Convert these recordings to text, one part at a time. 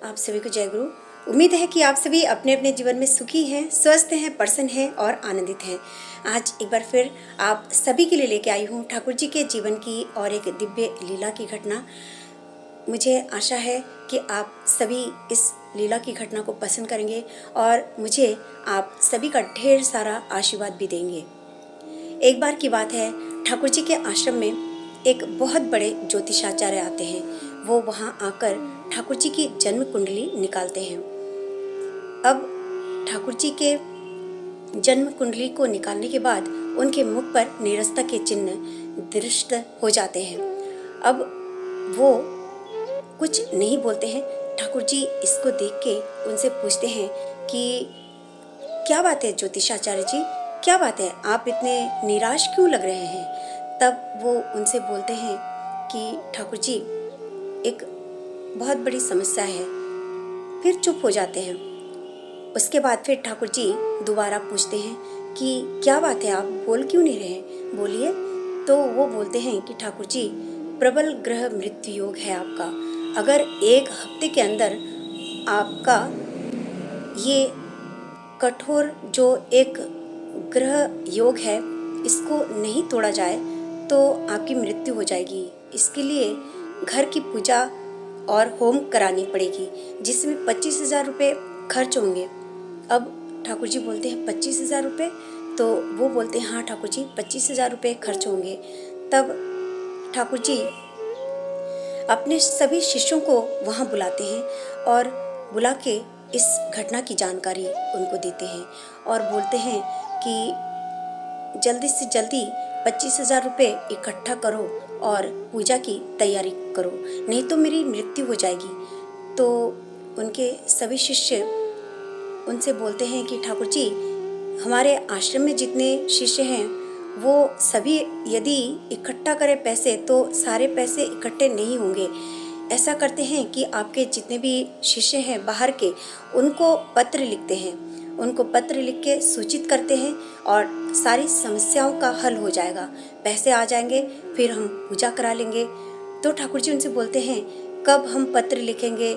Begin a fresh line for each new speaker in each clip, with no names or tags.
आप सभी को जय गुरु। उम्मीद है कि आप सभी अपने अपने जीवन में सुखी हैं, स्वस्थ हैं, प्रसन्न हैं और आनंदित हैं। आज एक बार फिर आप सभी के लिए लेके आई हूँ ठाकुर जी के जीवन की और एक दिव्य लीला की घटना। मुझे आशा है कि आप सभी इस लीला की घटना को पसंद करेंगे और मुझे आप सभी का ढेर सारा आशीर्वाद भी देंगे। एक बार की बात है, ठाकुर जी के आश्रम में एक बहुत बड़े ज्योतिषाचार्य आते हैं। वो वहाँ आकर ठाकुर जी की जन्म कुंडली निकालते हैं। अब ठाकुर जी के जन्म कुंडली को निकालने के बाद उनके मुख पर निरस्ता के चिन्ह दृष्ट हो जाते हैं। अब वो कुछ नहीं बोलते हैं। ठाकुर जी इसको देख के उनसे पूछते हैं कि क्या बात है ज्योतिषाचार्य जी, क्या बात है, आप इतने निराश क्यों लग रहे हैं। तब वो उनसे बोलते हैं कि ठाकुर जी एक बहुत बड़ी समस्या है। फिर चुप हो जाते हैं। उसके बाद फिर ठाकुर जी दोबारा पूछते हैं कि क्या बात है, आप बोल क्यों नहीं रहे, बोलिए। तो वो बोलते हैं कि ठाकुर जी प्रबल ग्रह मृत्यु योग है आपका। अगर एक हफ्ते के अंदर आपका ये कठोर जो एक ग्रह योग है इसको नहीं तोड़ा जाए तो आपकी मृत्यु हो जाएगी। इसके लिए घर की पूजा और होम करानी पड़ेगी, जिसमें 25,000 रुपये खर्च होंगे। अब ठाकुर जी बोलते हैं 25,000 रुपये। तो वो बोलते हैं हाँ ठाकुर जी 25,000 रुपये खर्च होंगे। तब ठाकुर जी अपने सभी शिष्यों को वहाँ बुलाते हैं और बुला के इस घटना की जानकारी उनको देते हैं और बोलते हैं कि जल्दी से जल्दी 25,000 रुपये इकट्ठा करो और पूजा की तैयारी करो, नहीं तो मेरी मृत्यु हो जाएगी। तो उनके सभी शिष्य उनसे बोलते हैं कि ठाकुर जी हमारे आश्रम में जितने शिष्य हैं वो सभी यदि इकट्ठा करें पैसे तो सारे पैसे इकट्ठे नहीं होंगे। ऐसा करते हैं कि आपके जितने भी शिष्य हैं बाहर के, उनको पत्र लिखते हैं, उनको पत्र लिख के सूचित करते हैं और सारी समस्याओं का हल हो जाएगा, पैसे आ जाएंगे, फिर हम पूजा करा लेंगे। तो ठाकुर जी उनसे बोलते हैं कब हम पत्र लिखेंगे,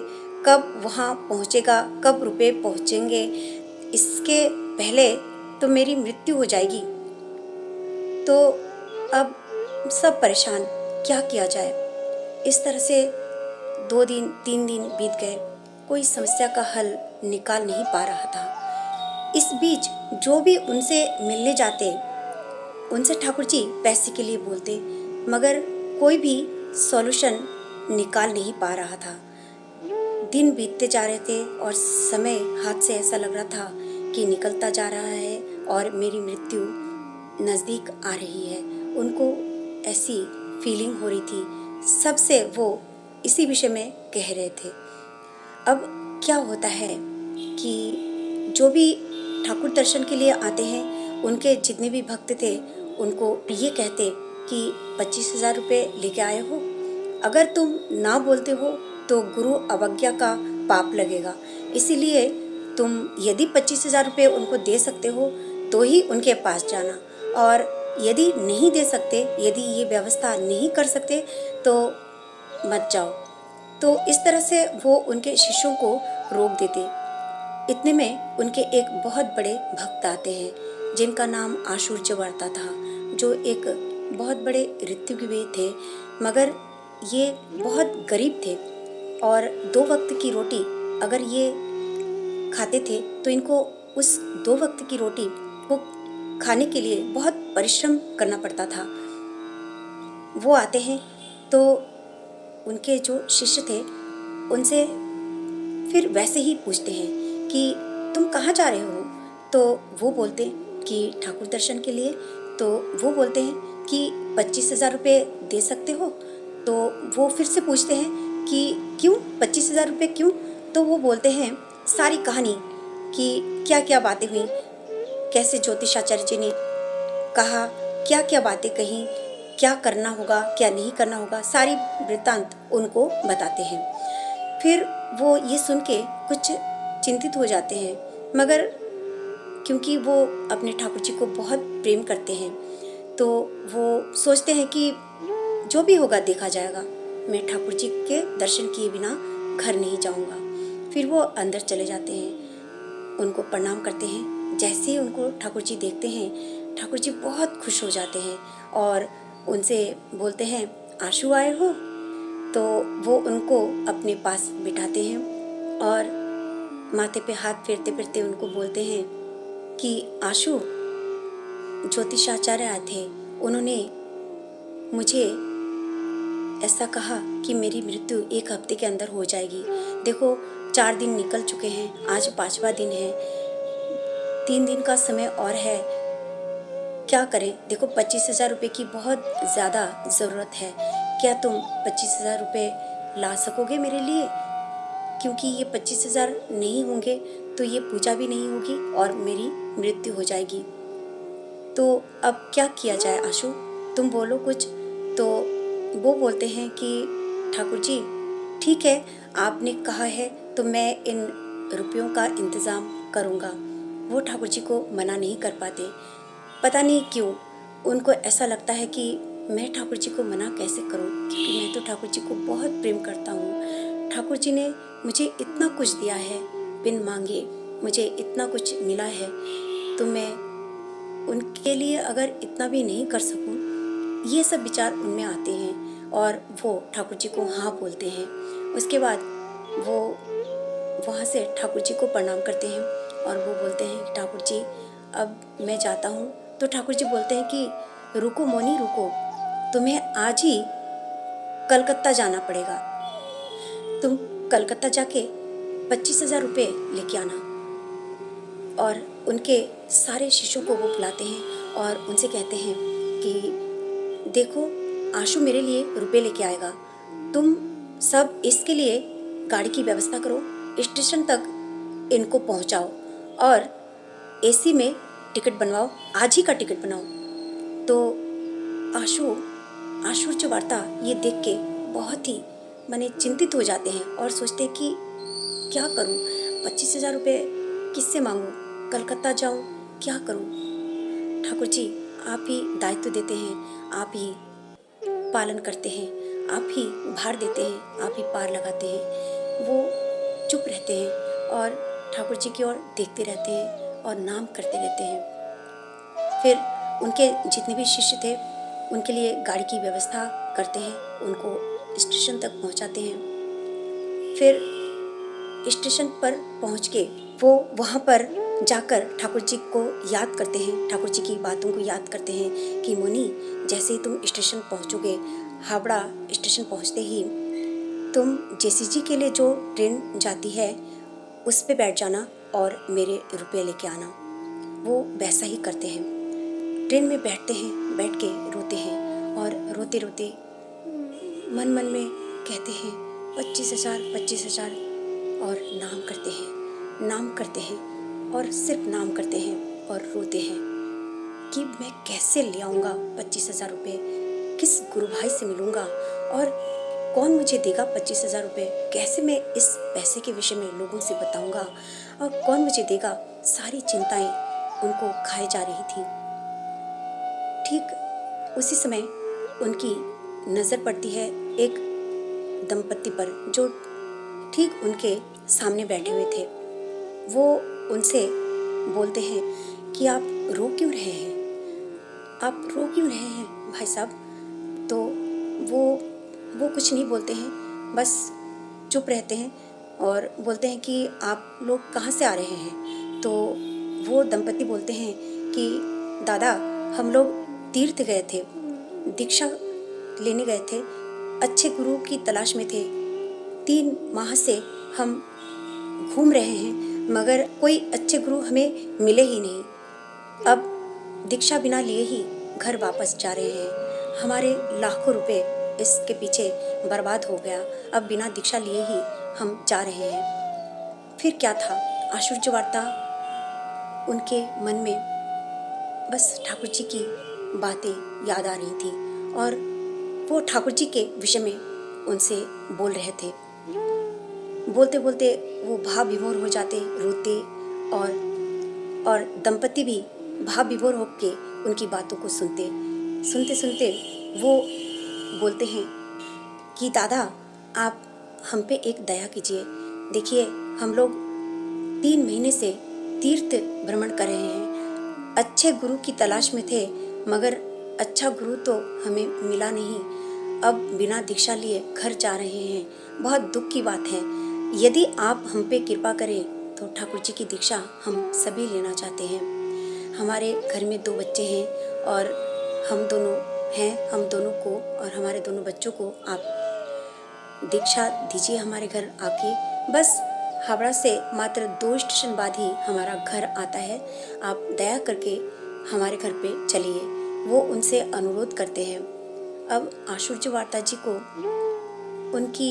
कब वहाँ पहुँचेगा, कब रुपए पहुँचेंगे, इसके पहले तो मेरी मृत्यु हो जाएगी। तो अब सब परेशान, क्या किया जाए। इस तरह से 2 दिन 3 दिन बीत गए, कोई समस्या का हल निकाल नहीं पा रहा था। इस बीच जो भी उनसे मिलने जाते उनसे ठाकुर जी पैसे के लिए बोलते, मगर कोई भी सॉल्यूशन निकाल नहीं पा रहा था। दिन बीतते जा रहे थे और समय हाथ से ऐसा लग रहा था कि निकलता जा रहा है और मेरी मृत्यु नज़दीक आ रही है। उनको ऐसी फीलिंग हो रही थी, सबसे वो इसी विषय में कह रहे थे। अब क्या होता है कि जो भी ठाकुर दर्शन के लिए आते हैं, उनके जितने भी भक्त थे उनको ये कहते कि 25,000 रुपये लेके आए हो, अगर तुम ना बोलते हो तो गुरु अवज्ञा का पाप लगेगा। इसीलिए तुम यदि 25,000 रुपये उनको दे सकते हो तो ही उनके पास जाना, और यदि नहीं दे सकते, यदि ये व्यवस्था नहीं कर सकते तो मत जाओ। तो इस तरह से वो उनके शिष्यों को रोक देते। इतने में उनके एक बहुत बड़े भक्त आते हैं जिनका नाम आशुर्यवर्ता था, जो एक बहुत बड़े ऋत्विक थे, मगर ये बहुत गरीब थे और 2 वक्त की रोटी अगर ये खाते थे तो इनको उस 2 वक्त की रोटी को खाने के लिए बहुत परिश्रम करना पड़ता था। वो आते हैं तो उनके जो शिष्य थे उनसे फिर वैसे ही पूछते हैं कि तुम कहाँ जा रहे हो। तो वो बोलते हैं कि ठाकुर दर्शन के लिए। तो वो बोलते हैं कि 25,000 रुपये दे सकते हो। तो वो फिर से पूछते हैं कि क्यों 25,000 रुपये क्यों। तो वो बोलते हैं सारी कहानी कि क्या क्या बातें हुई, कैसे ज्योतिषाचार्य जी ने कहा, क्या क्या बातें कहीं, क्या करना होगा क्या नहीं करना होगा, सारी वृत्तांत उनको बताते हैं। फिर वो ये सुन के कुछ चिंतित हो जाते हैं, मगर क्योंकि वो अपने ठाकुर जी को बहुत प्रेम करते हैं तो वो सोचते हैं कि जो भी होगा देखा जाएगा, मैं ठाकुर जी के दर्शन किए बिना घर नहीं जाऊंगा। फिर वो अंदर चले जाते हैं, उनको प्रणाम करते हैं। जैसे ही उनको ठाकुर जी देखते हैं, ठाकुर जी बहुत खुश हो जाते हैं और उनसे बोलते हैं, आशु आए हो? तो वो उनको अपने पास बिठाते हैं और माथे पे हाथ फेरते फेरते उनको बोलते हैं कि आशु, ज्योतिषाचार्य आए थे, उन्होंने मुझे ऐसा कहा कि मेरी मृत्यु 1 हफ्ते के अंदर हो जाएगी। देखो 4 दिन निकल चुके हैं, आज 5वां दिन है, 3 दिन का समय और है, क्या करें? देखो 25,000 रुपये की बहुत ज़्यादा ज़रूरत है, क्या तुम 25,000 रुपये ला सकोगे मेरे लिए? क्योंकि ये 25,000 नहीं होंगे तो ये पूजा भी नहीं होगी और मेरी मृत्यु हो जाएगी। तो अब क्या किया जाए आशु, तुम बोलो कुछ। तो वो बोलते हैं कि ठाकुर जी ठीक है, आपने कहा है तो मैं इन रुपयों का इंतज़ाम करूँगा। वो ठाकुर जी को मना नहीं कर पाते, पता नहीं क्यों उनको ऐसा लगता है कि मैं ठाकुर जी को मना कैसे करूं, क्योंकि मैं तो ठाकुर जी को बहुत प्रेम करता हूँ। ठाकुर जी ने मुझे इतना कुछ दिया है, बिन मांगे मुझे इतना कुछ मिला है, तो मैं उनके लिए अगर इतना भी नहीं कर सकूं, ये सब विचार उनमें आते हैं और वो ठाकुर जी को हाँ बोलते हैं। उसके बाद वो वहाँ से ठाकुर जी को प्रणाम करते हैं और वो बोलते हैं, ठाकुर जी अब मैं जाता हूँ। तो ठाकुर जी बोलते हैं कि रुको मोनी रुको, तुम्हें आज ही कलकत्ता जाना पड़ेगा, तुम कलकत्ता जाके 25,000 रुपये लेके आना। और उनके सारे शिष्यों को वो बुलाते हैं और उनसे कहते हैं कि देखो आशु मेरे लिए रुपये लेके आएगा, तुम सब इसके लिए गाड़ी की व्यवस्था करो, स्टेशन तक इनको पहुंचाओ और एसी में टिकट बनवाओ, आज ही का टिकट बनाओ। तो आशु चुवार्ता ये देख के बहुत ही माने चिंतित हो जाते हैं और सोचते हैं कि क्या करूं, 25,000 रुपये किससे मांगूं, कलकत्ता जाऊं, क्या करूं? ठाकुर जी आप ही दायित्व देते हैं, आप ही पालन करते हैं, आप ही भार देते हैं, आप ही पार लगाते हैं। वो चुप रहते हैं और ठाकुर जी की ओर देखते रहते हैं और नाम करते रहते हैं। फिर उनके जितने भी शिष्य थे उनके लिए गाड़ी की व्यवस्था करते हैं, उनको स्टेशन तक पहुंचाते हैं। फिर स्टेशन पर पहुंच के वो वहाँ पर जाकर ठाकुर जी को याद करते हैं, ठाकुर जी की बातों को याद करते हैं कि मुनि जैसे ही तुम स्टेशन पहुँचोगे, हावड़ा स्टेशन पहुँचते ही तुम जेसीजी के लिए जो ट्रेन जाती है उस पे बैठ जाना और मेरे रुपये लेके आना। वो वैसा ही करते हैं, ट्रेन में बैठते हैं, बैठ के रोते हैं और रोते रोते मन मन में कहते हैं 25,000 25,000 और नाम करते हैं और सिर्फ नाम करते हैं और रोते हैं कि मैं कैसे ले आऊँगा 25,000 रुपये, किस गुरु भाई से मिलूँगा और कौन मुझे देगा 25,000 रुपये, कैसे मैं इस पैसे के विषय में लोगों से बताऊँगा और कौन मुझे देगा। सारी चिंताएं उनको खाए जा रही थी। ठीक उसी समय उनकी नज़र पड़ती है एक दंपत्ति पर जो ठीक उनके सामने बैठे हुए थे। वो उनसे बोलते हैं कि आप रो क्यों रहे हैं, आप रो क्यों रहे हैं भाई साहब? तो वो कुछ नहीं बोलते हैं, बस चुप रहते हैं और बोलते हैं कि आप लोग कहाँ से आ रहे हैं? तो वो दंपत्ति बोलते हैं कि दादा हम लोग तीर्थ गए थे, दीक्षा लेने गए थे, अच्छे गुरु की तलाश में थे, 3 माह से हम घूम रहे हैं मगर कोई अच्छे गुरु हमें मिले ही नहीं। अब दीक्षा बिना लिए ही घर वापस जा रहे हैं, हमारे लाखों रुपए इसके पीछे बर्बाद हो गया, अब बिना दीक्षा लिए ही हम जा रहे हैं। फिर क्या था, आश्चर्य वार्ता उनके मन में बस ठाकुर जी की बातें याद आ रही थी और वो ठाकुर जी के विषय में उनसे बोल रहे थे। बोलते बोलते वो भाव विभोर हो जाते, रोते और दंपति भी भाव विभोर होकर उनकी बातों को सुनते सुनते वो बोलते हैं कि दादा आप हम पे एक दया कीजिए, देखिए, हम लोग 3 महीने से तीर्थ भ्रमण कर रहे हैं। अच्छे गुरु की तलाश में थे, मगर अच्छा गुरु तो हमें मिला नहीं। अब बिना दीक्षा लिए घर जा रहे हैं। बहुत दुख की बात है। यदि आप हम पे कृपा करें तो ठाकुर जी की दीक्षा हम सभी लेना चाहते हैं। हमारे घर में 2 बच्चे हैं और हम दोनों हैं। हम दोनों को और हमारे दोनों बच्चों को आप दीक्षा दीजिए हमारे घर आके। बस हावड़ा से मात्र 2 स्टेशन बाद ही हमारा घर आता है। आप दया करके हमारे घर पे चलिए। वो उनसे अनुरोध करते हैं। अब आशुर्य वार्ता जी को उनकी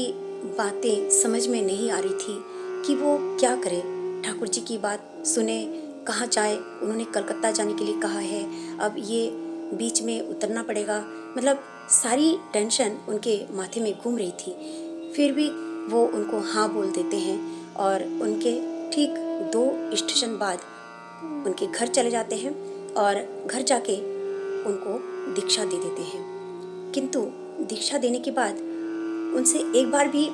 बातें समझ में नहीं आ रही थी कि वो क्या करे। ठाकुर जी की बात सुने, कहाँ जाए। उन्होंने कलकत्ता जाने के लिए कहा है। अब ये बीच में उतरना पड़ेगा। मतलब सारी टेंशन उनके माथे में घूम रही थी। फिर भी वो उनको हाँ बोल देते हैं और उनके ठीक 2 स्टेशन बाद उनके घर चले जाते हैं और घर जाके उनको दीक्षा दे देते हैं। किंतु दीक्षा देने के बाद उनसे एक बार भी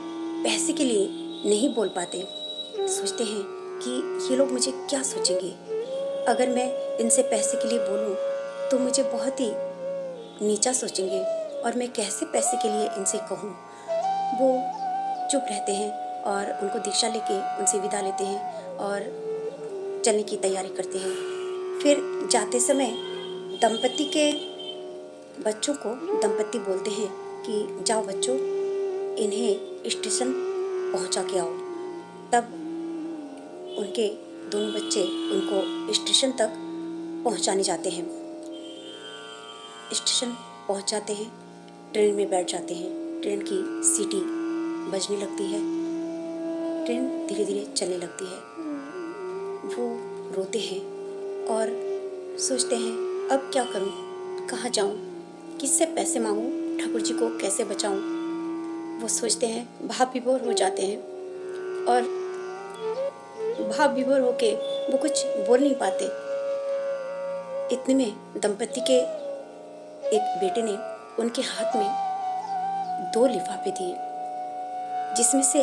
पैसे के लिए नहीं बोल पाते। सोचते हैं कि ये लोग मुझे क्या सोचेंगे। अगर मैं इनसे पैसे के लिए बोलूं तो मुझे बहुत ही नीचा सोचेंगे और मैं कैसे पैसे के लिए इनसे कहूं। वो चुप रहते हैं और उनको दीक्षा लेके उनसे विदा लेते हैं और चलने की तैयारी करते हैं। फिर जाते समय दंपति के बच्चों को दंपति बोलते हैं कि जाओ बच्चों, इन्हें स्टेशन पहुंचा के आओ। तब उनके दोनों बच्चे उनको स्टेशन तक पहुंचाने जाते हैं। स्टेशन पहुंच जाते हैं, ट्रेन में बैठ जाते हैं। ट्रेन की सीटी बजने लगती है। ट्रेन धीरे धीरे चलने लगती है। वो रोते हैं और सोचते हैं अब क्या करूं, कहाँ जाऊं, किससे पैसे मांगूं, ठाकुर जी को कैसे बचाऊं। वो सोचते हैं, भाव विभोर हो जाते हैं और भाव विभोर होके वो कुछ बोल नहीं पाते। इतने में दंपति के एक बेटे ने उनके हाथ में 2 लिफाफे दिए, जिसमें से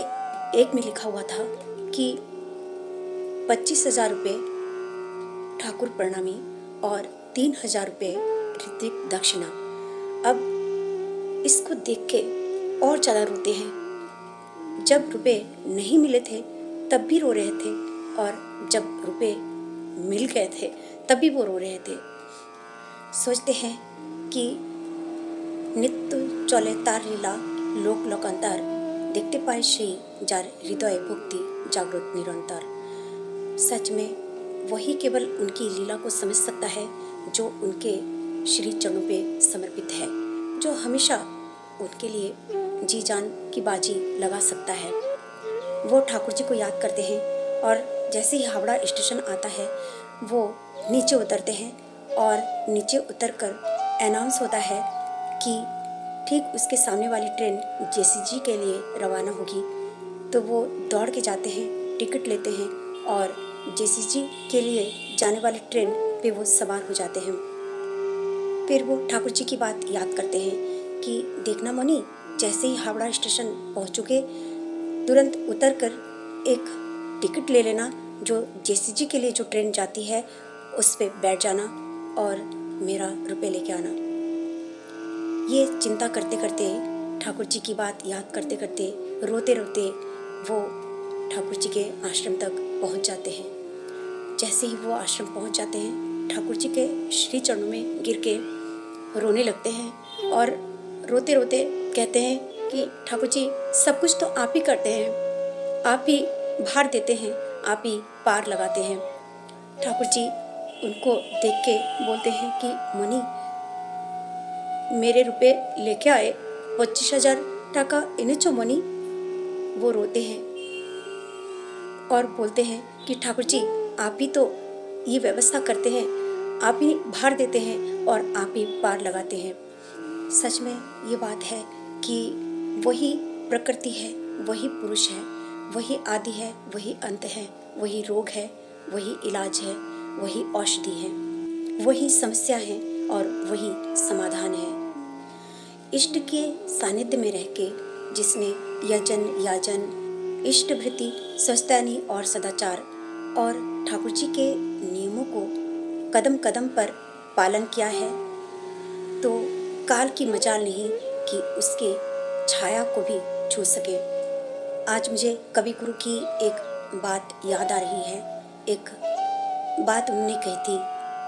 एक में लिखा हुआ था कि 25,000 रुपये ठाकुर प्रणामी और 3,000 रुपये ऋतिक दक्षिणा। अब इसको देख के और ज़्यादा रोते हैं। जब रुपए नहीं मिले थे तब भी रो रहे थे और जब रुपए मिल गए थे तब भी वो रो रहे थे। सोचते हैं कि नित्य चले तार लीला लोक लोकांतर, देखते पाए श्री जार हृदय भक्ति जागृत निरंतर। सच में वही केवल उनकी लीला को समझ सकता है जो उनके श्री चरणों पे समर्पित है, जो हमेशा उनके लिए जी जान की बाजी लगा सकता है। वो ठाकुर जी को याद करते हैं और जैसे ही हावड़ा स्टेशन आता है वो नीचे उतरते हैं और नीचे उतरकर अनाउंस होता है कि ठीक उसके सामने वाली ट्रेन जेसीजी के लिए रवाना होगी। तो वो दौड़ के जाते हैं, टिकट लेते हैं और जेसीजी के लिए जाने वाली ट्रेन पे वो सवार हो जाते हैं। फिर वो ठाकुर जी की बात याद करते हैं कि देखना मोनी, जैसे ही हावड़ा स्टेशन पहुँचोगे तुरंत उतर कर एक टिकट ले लेना, जो जेसीजी के लिए जो ट्रेन जाती है उस पर बैठ जाना और मेरा रुपए लेके आना। ये चिंता करते करते, ठाकुर जी की बात याद करते करते, रोते रोते वो ठाकुर जी के आश्रम तक पहुंच जाते हैं। जैसे ही वो आश्रम पहुंच जाते हैं, ठाकुर जी के श्री चरणों में गिर के रोने लगते हैं और रोते रोते कहते हैं कि ठाकुर जी सब कुछ तो आप ही करते हैं, आप ही भार देते हैं, आप ही पार लगाते हैं। ठाकुर जी उनको देख के बोलते हैं कि मुनि, मेरे रुपए लेके आए 25,000 टाका इन्हें चो मुनि। वो रोते हैं और बोलते हैं कि ठाकुर जी आप ही तो ये व्यवस्था करते हैं, आप ही भार देते हैं और आप ही पार लगाते हैं। सच में ये बात है कि वही प्रकृति है, वही पुरुष है, वही आदि है, वही अंत है, वही रोग है, वही इलाज है, वही औषधि है, वही समस्या है और वही समाधान है। इष्ट के सानिध्य में रह के जिसने यजन याजन इष्टभृति, स्वस्थानी और सदाचार और ठाकुर जी के नियमों को कदम कदम पर पालन किया है तो काल की मजाल नहीं कि उसके छाया को भी छू सके। आज मुझे कवि गुरु की एक बात याद आ रही है। एक बात उन्होंने कही थी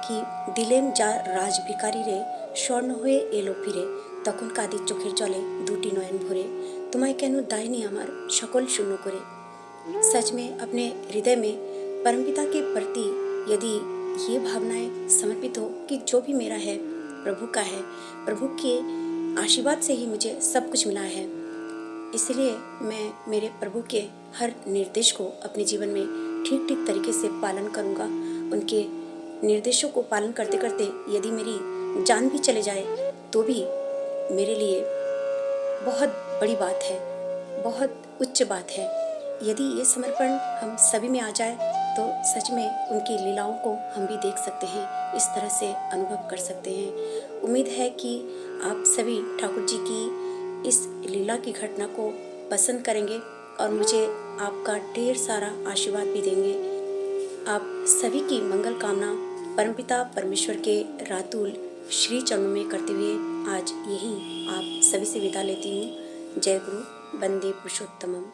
कि दिलेम जा राज भिकारी रे স্বর্ণ হয়ে এলো ফিরে তখন কাঁদি চোখের জলে দুটি নয়ন ভরে তোমায় কেন দায়নি আমার সকल शून्य করে। सच में अपने हृदय में परमपिता के प्रति यदि ये भावनाएं समर्पित हो कि जो भी मेरा है प्रभु का है, प्रभु के आशीर्वाद से ही मुझे सब कुछ मिला है, इसलिए मैं मेरे प्रभु के हर निर्देश को अपने जीवन में ठीक ठीक तरीके से पालन करूँगा। उनके निर्देशों को पालन करते करते यदि मेरी जान भी चले जाए तो भी मेरे लिए बहुत बड़ी बात है, बहुत उच्च बात है। यदि ये समर्पण हम सभी में आ जाए तो सच में उनकी लीलाओं को हम भी देख सकते हैं, इस तरह से अनुभव कर सकते हैं। उम्मीद है कि आप सभी ठाकुर जी की इस लीला की घटना को पसंद करेंगे और मुझे आपका ढेर सारा आशीर्वाद भी देंगे। आप सभी की मंगल कामना परमपिता परमेश्वर के रातुल श्री चरणों में करते हुए आज यही आप सभी से विदा लेती हूँ। जय गुरु, वंदे पुरुषोत्तमम।